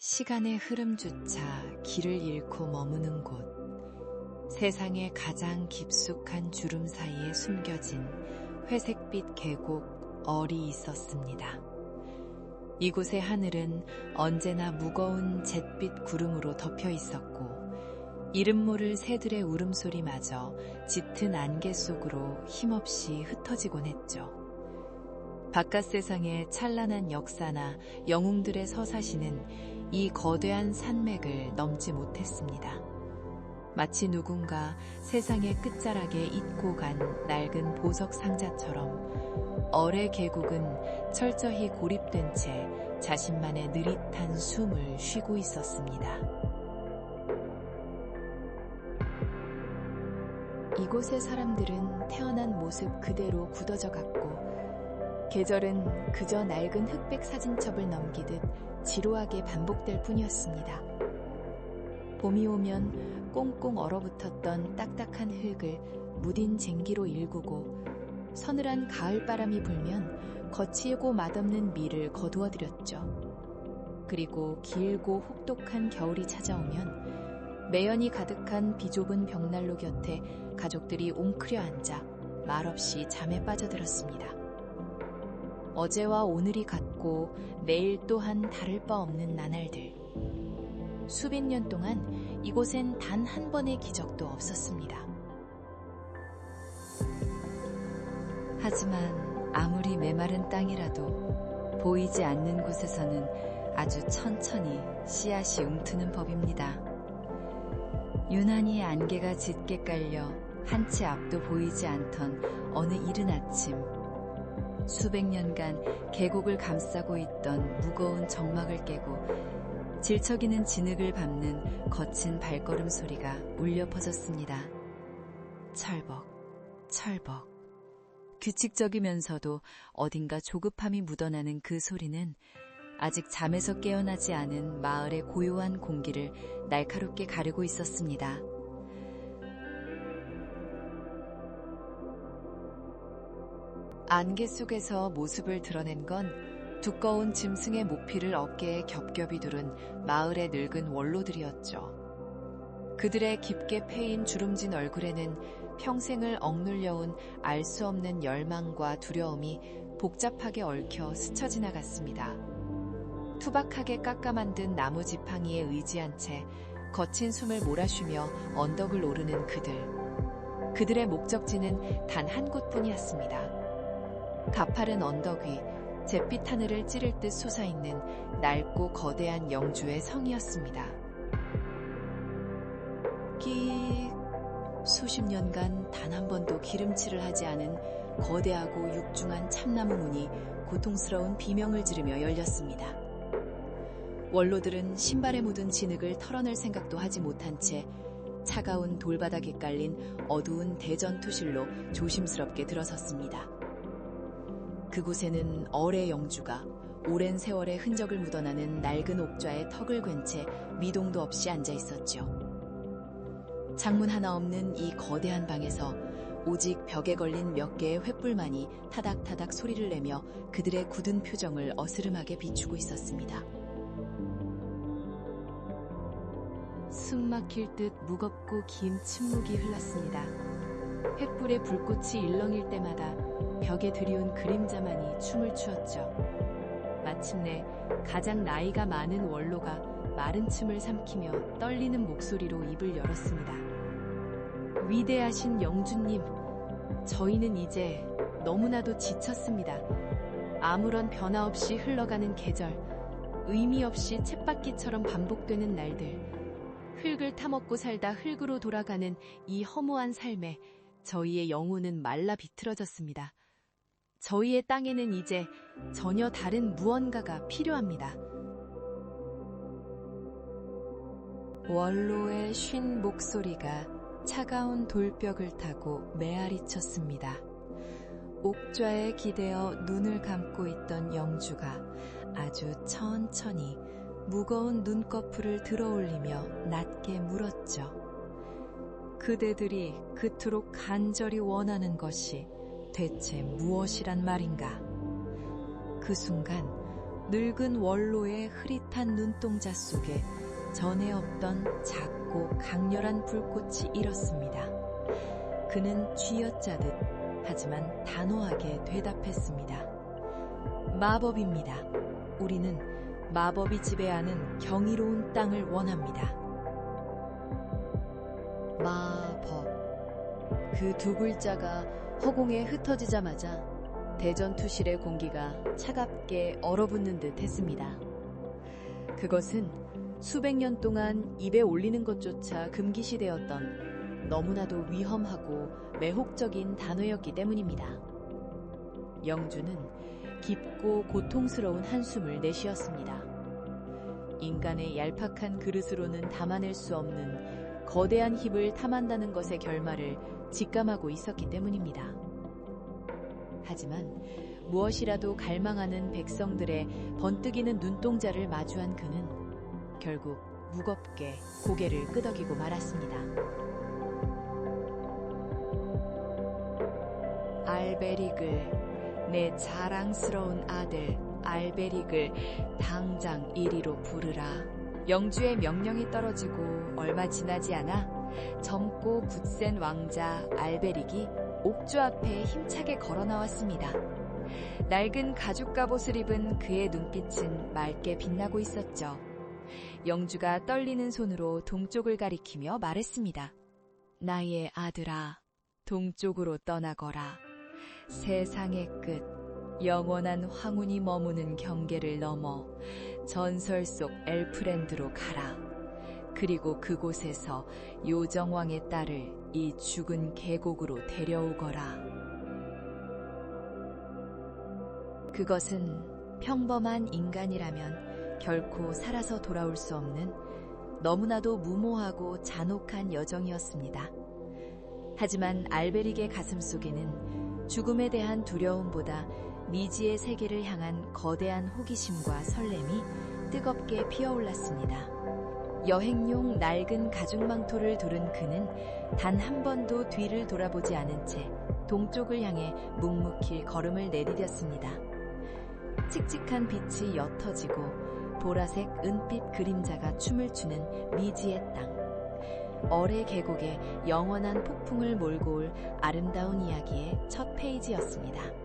시간의 흐름조차 길을 잃고 머무는 곳, 세상의 가장 깊숙한 주름 사이에 숨겨진 회색빛 계곡 얼이 있었습니다. 이곳의 하늘은 언제나 무거운 잿빛 구름으로 덮여 있었고, 이름 모를 새들의 울음소리마저 짙은 안개 속으로 힘없이 흩어지곤 했죠. 바깥 세상의 찬란한 역사나 영웅들의 서사시는 이 거대한 산맥을 넘지 못했습니다. 마치 누군가 세상의 끝자락에 잇고 간 낡은 보석 상자처럼 얼의 계곡은 철저히 고립된 채 자신만의 느릿한 숨을 쉬고 있었습니다. 이곳의 사람들은 태어난 모습 그대로 굳어져 갔고, 계절은 그저 낡은 흑백 사진첩을 넘기듯 지루하게 반복될 뿐이었습니다. 봄이 오면 꽁꽁 얼어붙었던 딱딱한 흙을 무딘 쟁기로 일구고, 서늘한 가을바람이 불면 거칠고 맛없는 밀을 거두어들였죠. 그리고 길고 혹독한 겨울이 찾아오면 매연이 가득한 비좁은 벽난로 곁에 가족들이 웅크려 앉아 말없이 잠에 빠져들었습니다. 어제와 오늘이 같고 내일 또한 다를 바 없는 나날들. 수백 년 동안 이곳엔 단 한 번의 기적도 없었습니다. 하지만 아무리 메마른 땅이라도 보이지 않는 곳에서는 아주 천천히 씨앗이 움트는 법입니다. 유난히 안개가 짙게 깔려 한 치 앞도 보이지 않던 어느 이른 아침, 수백 년간 계곡을 감싸고 있던 무거운 정막을 깨고 질척이는 진흙을 밟는 거친 발걸음 소리가 울려 퍼졌습니다. 철벅, 철벅. 규칙적이면서도 어딘가 조급함이 묻어나는 그 소리는 아직 잠에서 깨어나지 않은 마을의 고요한 공기를 날카롭게 가르고 있었습니다. 안개 속에서 모습을 드러낸 건 두꺼운 짐승의 모피를 어깨에 겹겹이 두른 마을의 늙은 원로들이었죠. 그들의 깊게 패인 주름진 얼굴에는 평생을 억눌려온 알 수 없는 열망과 두려움이 복잡하게 얽혀 스쳐 지나갔습니다. 투박하게 깎아 만든 나무 지팡이에 의지한 채 거친 숨을 몰아쉬며 언덕을 오르는 그들의 목적지는 단 한 곳뿐이었습니다. 가파른 언덕 위 잿빛 하늘을 찌를 듯 솟아있는 낡고 거대한 영주의 성이었습니다. 수십 년간 단 한 번도 기름칠을 하지 않은 거대하고 육중한 참나무 문이 고통스러운 비명을 지르며 열렸습니다. 원로들은 신발에 묻은 진흙을 털어낼 생각도 하지 못한 채 차가운 돌바닥에 깔린 어두운 대전투실로 조심스럽게 들어섰습니다. 그곳에는 얼의 영주가 오랜 세월의 흔적을 묻어나는 낡은 옥좌에 턱을 괸 채 미동도 없이 앉아 있었죠. 창문 하나 없는 이 거대한 방에서 오직 벽에 걸린 몇 개의 횃불만이 타닥타닥 소리를 내며 그들의 굳은 표정을 어스름하게 비추고 있었습니다. 숨 막힐 듯 무겁고 긴 침묵이 흘렀습니다. 횃불의 불꽃이 일렁일 때마다 벽에 드리운 그림자만이 춤을 추었죠. 마침내 가장 나이가 많은 원로가 마른 침을 삼키며 떨리는 목소리로 입을 열었습니다. 위대하신 영주님, 저희는 이제 너무나도 지쳤습니다. 아무런 변화 없이 흘러가는 계절, 의미 없이 쳇바퀴처럼 반복되는 날들, 흙을 타먹고 살다 흙으로 돌아가는 이 허무한 삶에 저희의 영혼은 말라 비틀어졌습니다. 저희의 땅에는 이제 전혀 다른 무언가가 필요합니다. 원로의 쉰 목소리가 차가운 돌벽을 타고 메아리 쳤습니다. 옥좌에 기대어 눈을 감고 있던 영주가 아주 천천히 무거운 눈꺼풀을 들어올리며 낮게 물었죠. 그대들이 그토록 간절히 원하는 것이 대체 무엇이란 말인가? 그 순간 늙은 원로의 흐릿한 눈동자 속에 전에 없던 작고 강렬한 불꽃이 일었습니다. 그는 쥐어짜듯 하지만 단호하게 대답했습니다. 마법입니다. 우리는 마법이 지배하는 경이로운 땅을 원합니다. 마법. 그 두 글자가 허공에 흩어지자마자 대전투실의 공기가 차갑게 얼어붙는 듯 했습니다. 그것은 수백 년 동안 입에 올리는 것조차 금기시되었던 너무나도 위험하고 매혹적인 단어였기 때문입니다. 영주는 깊고 고통스러운 한숨을 내쉬었습니다. 인간의 얄팍한 그릇으로는 담아낼 수 없는 거대한 힘을 탐한다는 것의 결말을 직감하고 있었기 때문입니다. 하지만 무엇이라도 갈망하는 백성들의 번뜩이는 눈동자를 마주한 그는 결국 무겁게 고개를 끄덕이고 말았습니다. 알베릭을, 내 자랑스러운 아들 알베릭을 당장 이리로 부르라. 영주의 명령이 떨어지고 얼마 지나지 않아 젊고 굳센 왕자 알베릭이 옥주 앞에 힘차게 걸어 나왔습니다. 낡은 가죽 갑옷을 입은 그의 눈빛은 맑게 빛나고 있었죠. 영주가 떨리는 손으로 동쪽을 가리키며 말했습니다. 나의 아들아, 동쪽으로 떠나거라. 세상의 끝, 영원한 황혼이 머무는 경계를 넘어 전설 속 엘프랜드로 가라. 그리고 그곳에서 요정왕의 딸을 이 죽은 계곡으로 데려오거라. 그것은 평범한 인간이라면 결코 살아서 돌아올 수 없는 너무나도 무모하고 잔혹한 여정이었습니다. 하지만 알베릭의 가슴 속에는 죽음에 대한 두려움보다 미지의 세계를 향한 거대한 호기심과 설렘이 뜨겁게 피어올랐습니다. 여행용 낡은 가죽망토를 두른 그는 단 한 번도 뒤를 돌아보지 않은 채 동쪽을 향해 묵묵히 걸음을 내디뎠습니다. 칙칙한 빛이 옅어지고 보라색 은빛 그림자가 춤을 추는 미지의 땅. 어뢰 계곡에 영원한 폭풍을 몰고 올 아름다운 이야기의 첫 페이지였습니다.